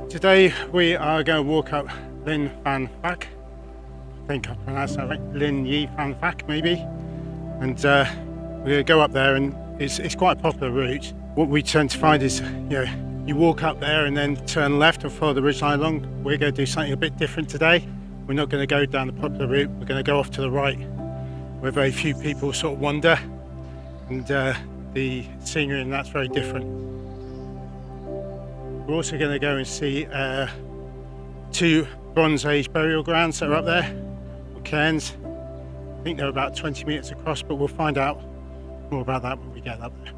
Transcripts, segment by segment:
Today we are going to walk up Llyn y Fan Fach. I think I pronounced that right. Llyn y Fan Fach maybe. And we're going to go up there, and it's quite a popular route. What we tend to find is, you walk up there and then turn left and follow the ridgeline along. We're going to do something a bit different today. We're not going to go down the popular route. We're going to go off to the right, where very few people sort of wander, and the scenery and that's very different. We're also going to go and see two Bronze Age burial grounds that are up there, or cairns. I think they're about 20 metres across, but we'll find out more about that when we get up there.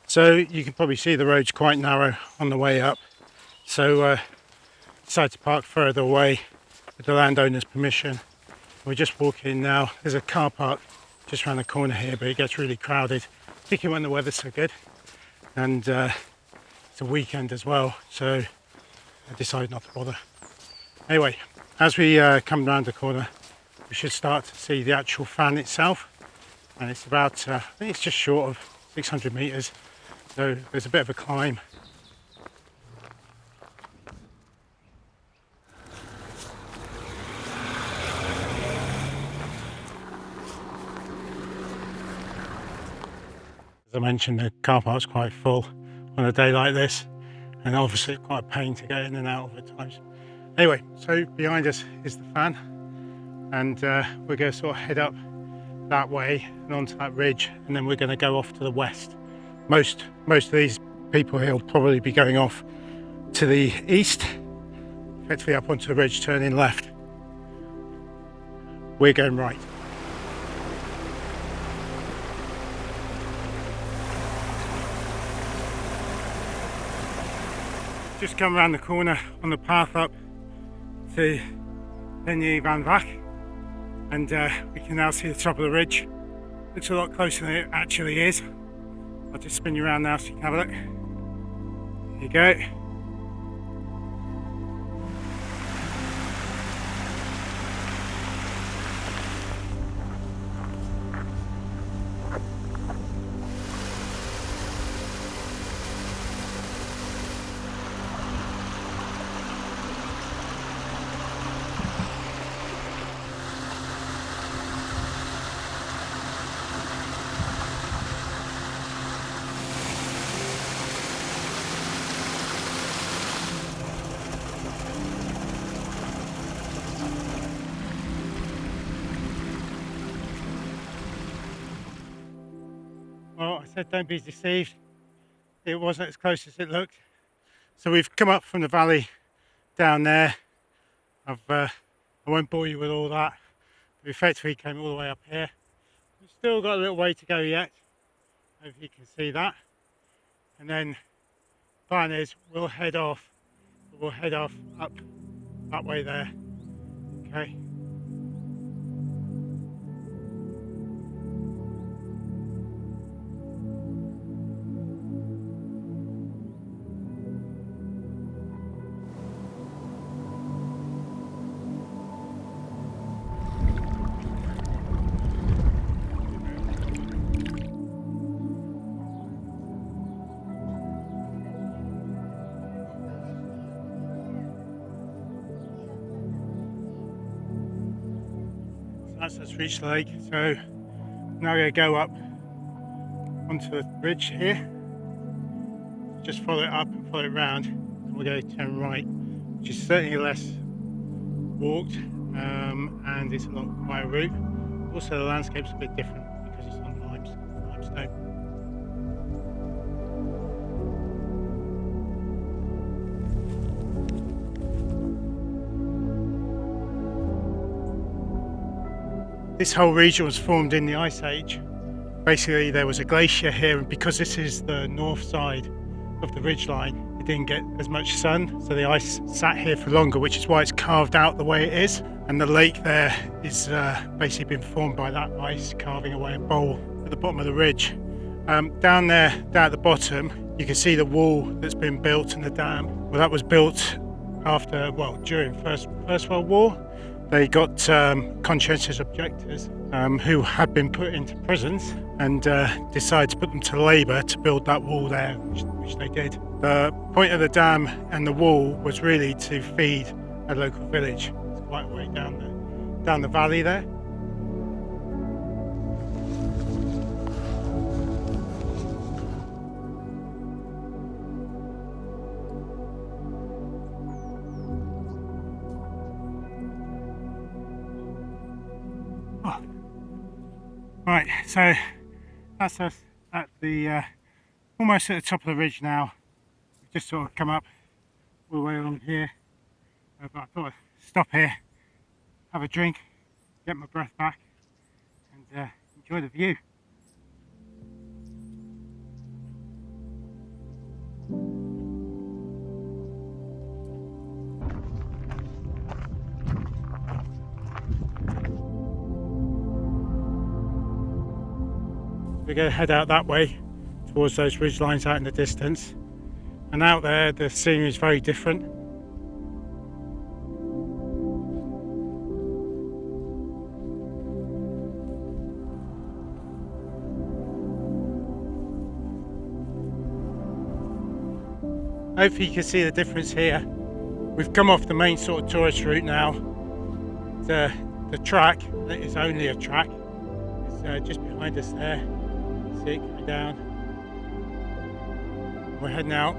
So you can probably see the road's quite narrow on the way up, so decided to park further away with the landowner's permission. We're just walking now. There's a car park just around the corner here, but it gets really crowded, particularly when the weather's so good, and it's a weekend as well, so I decided not to bother. Anyway, as we come round the corner, we should start to see the actual fan itself, and it's about I think it's just short of 600 metres. So there's a bit of a climb. As I mentioned, the car park's quite full on a day like this, and obviously quite a pain to get in and out of at times. Anyway, so behind us is the fan, and we're going to sort of head up that way and onto that ridge, and then we're going to go off to the west. Most of these people here will probably be going off to the east, effectively up onto the ridge, turning left. We're going right. Just come around the corner on the path up to Llyn y Fan Fach, and we can now see the top of the ridge. Looks a lot closer than it actually is. I'll just spin you around now so you can have a look. There you go. Well, I said don't be deceived. It wasn't as close as it looked. So we've come up from the valley down there. I won't bore you with all that. We effectively came all the way up here. We've still got a little way to go yet. If you can see that. And then the plan is we'll head off up that way there. Okay. That's reached the lake, so now we're going to go up onto the ridge here, just follow it up and follow it round, and we're going to turn right, which is certainly less walked, and it's a lot quieter route. Also the landscape's a bit different because it's on limestone. This whole region was formed in the Ice Age, Basically there was a glacier here, and because this is the north side of the ridgeline, it didn't get as much sun, so the ice sat here for longer, which is why it's carved out the way it is. And the lake there is basically been formed by that ice carving away a bowl at the bottom of the ridge. Down there, down at the bottom, you can see the wall that's been built and the dam. Well, that was built after, well, during First World War. They got conscientious objectors who had been put into prisons, and decided to put them to labour to build that wall there, which they did. The point of the dam and the wall was really to feed a local village. It's quite a way down the valley there. Right, so that's us at the almost at the top of the ridge now. We've just sort of come up all the way along here, but I thought I'd stop here, have a drink, get my breath back, and enjoy the view. We're going to head out that way towards those ridge lines out in the distance, and out there the scenery is very different. Hopefully you can see the difference here. We've come off the main sort of tourist route now. The track, that is only a track, is just behind us there. See it coming down. We're heading out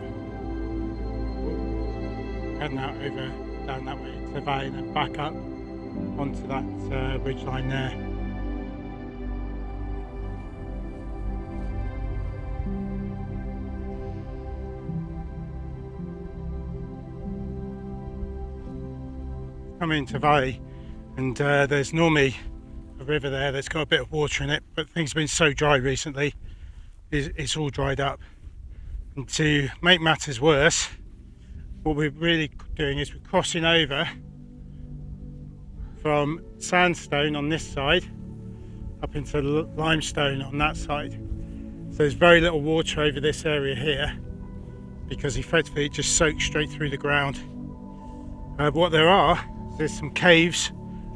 over down that way into the valley and then back up onto that ridge line there. Coming into the valley, and there's normally a river there that's got a bit of water in it, but things have been so dry recently, it's all dried up. And to make matters worse, what we're really doing is we're crossing over from sandstone on this side up into limestone on that side. So there's very little water over this area here, because effectively it just soaks straight through the ground. What there are, there's some caves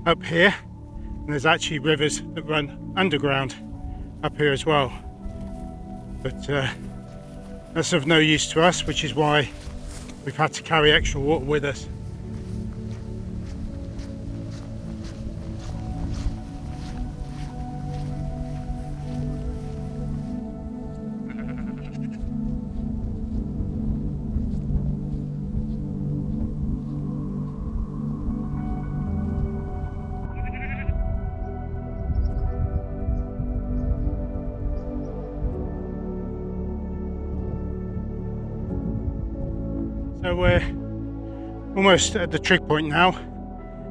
up here, and there's actually rivers that run underground up here as well, but that's of no use to us, which is why we've had to carry extra water with us. So we're almost at the trig point now.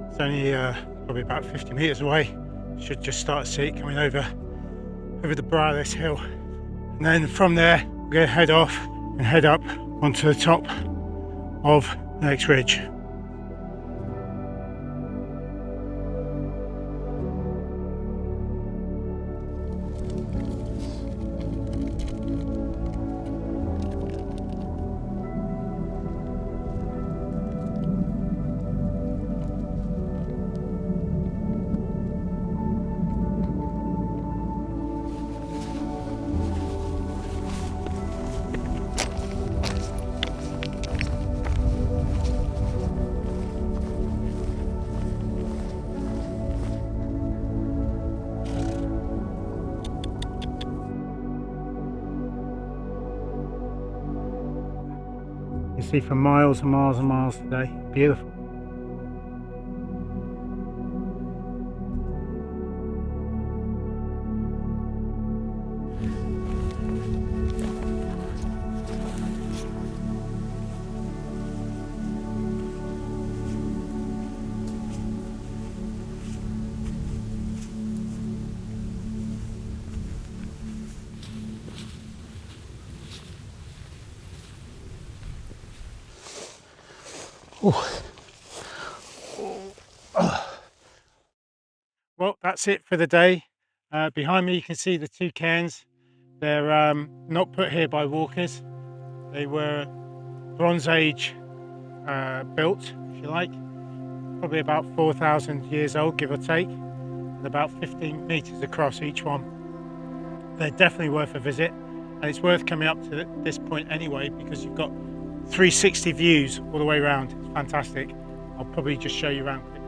It's only probably about 50 metres away. Should just start to see it coming over the brow of this hill. And then from there, we're going to head off and head up onto the top of the next ridge. You see for miles and miles and miles today. Beautiful. Well, that's it for the day. Behind me you can see the two cairns. They're not put here by walkers. They were Bronze Age built, if you like, probably about 4,000 years old, give or take, and about 15 meters across each one. They're definitely worth a visit, and it's worth coming up to this point anyway because you've got 360 views all the way around. It's fantastic. I'll probably just show you around quickly.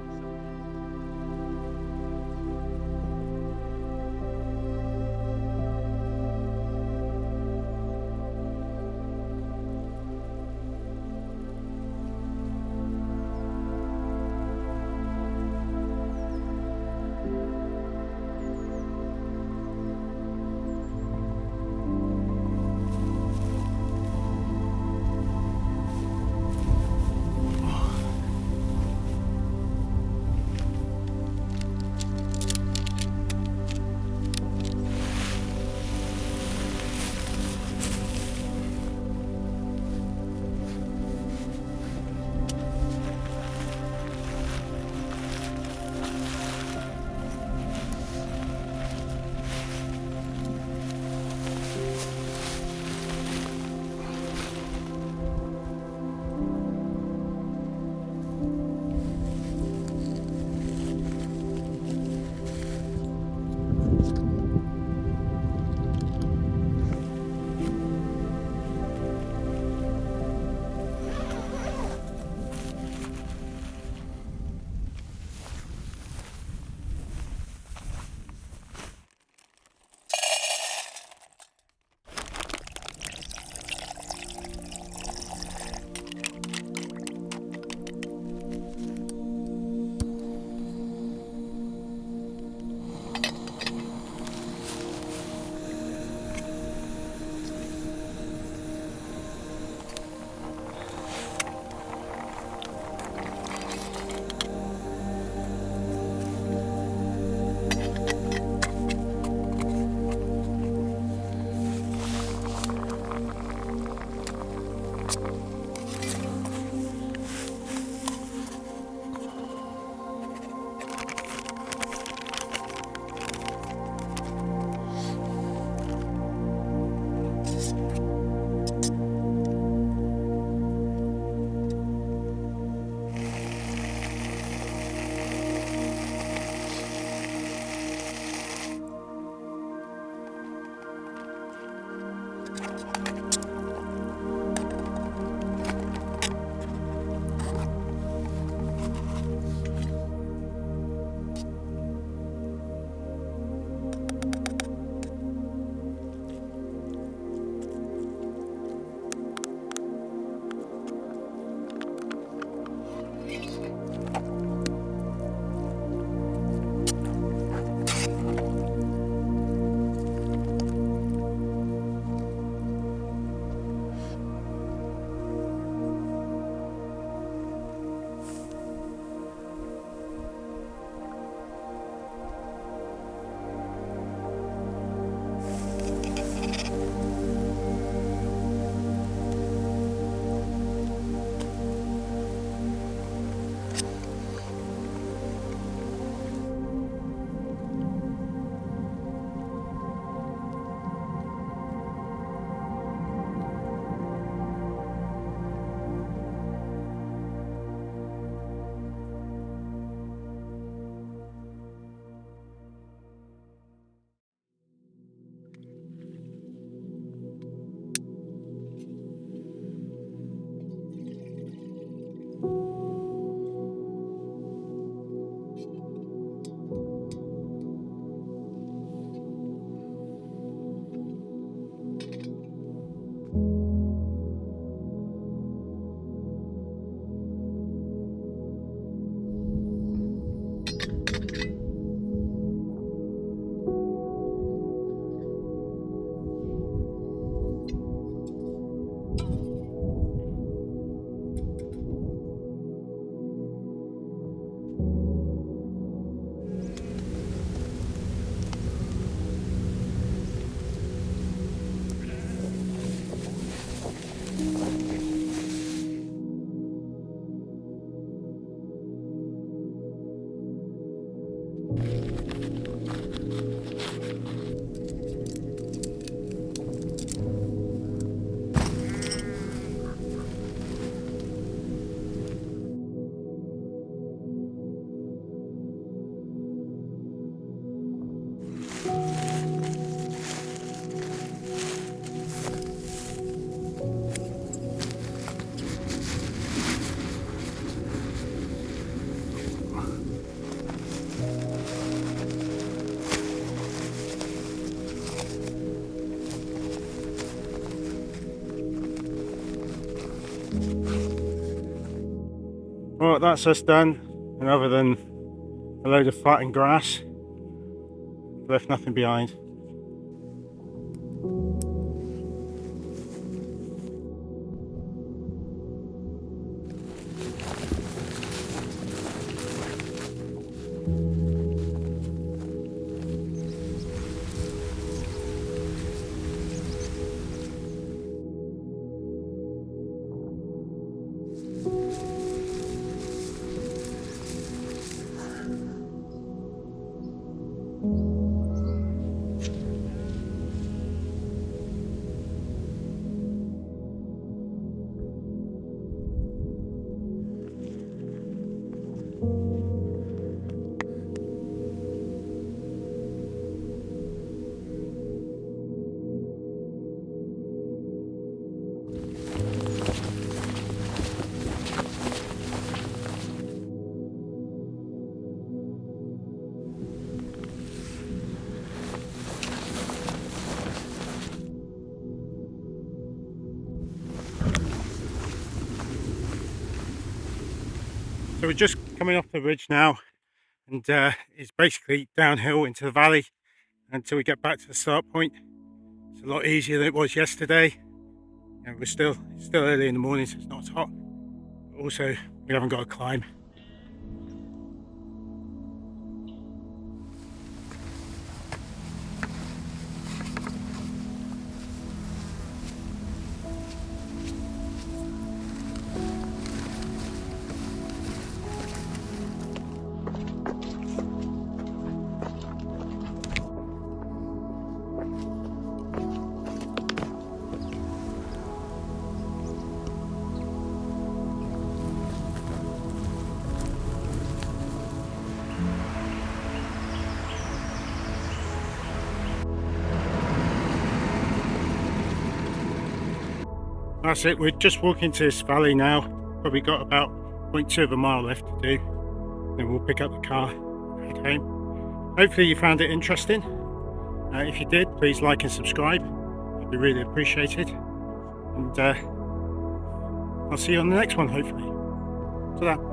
Well, that's us done, and other than a load of fat and grass, left nothing behind. So we're just coming off the ridge now, and it's basically downhill into the valley until we get back to the start point. It's a lot easier than it was yesterday, and it's still early in the morning, so it's not as hot. But also, we haven't got to climb. That's it, we're just walking to this valley now. Probably got about 0.2 of a mile left to do. Then we'll pick up the car and head home. Hopefully you found it interesting. If you did, please like and subscribe. It'd be really appreciated. And I'll see you on the next one, hopefully. Ta-da.